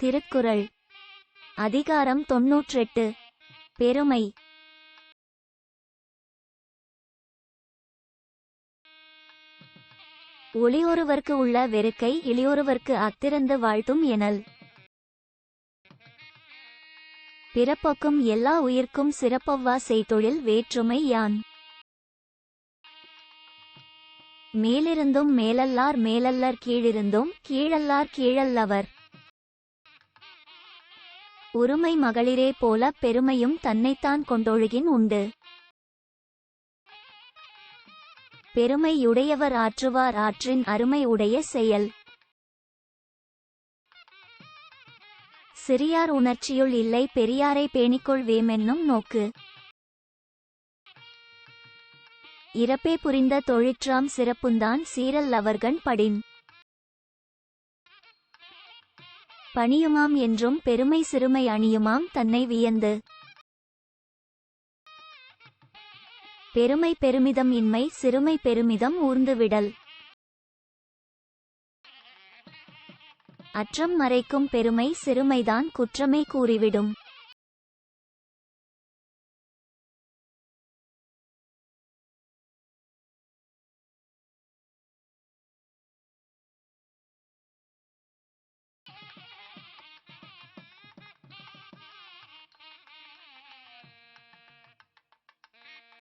திருக்குறள் அதிகாரம் 98 பெருமை. ஒளியொருவர்க்கு உள்ள வெறுக்கை இளியொருவர்க்கு அத்திறந்து வாழ்த்தும் எனல். பிறப்பொக்கும் எல்லா உயிர்க்கும் சிறப்பொவ்வா செய்தொழில் வேற்றுமை யான். மேலிருந்தும் மேலல்லார் மேலல்லர் கீழிருந்தும் கீழல்லார் கீழல்லவர். உறுமை மகளிரே போல பெருமையும் தன்னைத்தான் கொண்டொழுகின் உண்டு. பெருமை உடையவர் ஆற்றுவார் ஆற்றின் அருமை உடைய செயல். சிறியார் உணர்ச்சியுள் இல்லை பெரியாரை பேணிக்கொள் வேமென்னும் நோக்கு. இறப்பே புரிந்த தொழிற்றாம் சிறப்புந்தான் சீரல் அவர்கண் படின். பணியுமாம் என்றும் பெருமை சிறுமை அணியுமாம் தன்னை வியந்து. பெருமை பெருமிதம் இன்மை சிறுமை பெருமிதம் ஊர்ந்துவிடல். அற்றம் மறைக்கும் பெருமை சிறுமைதான் குற்றமே கூறிவிடும்.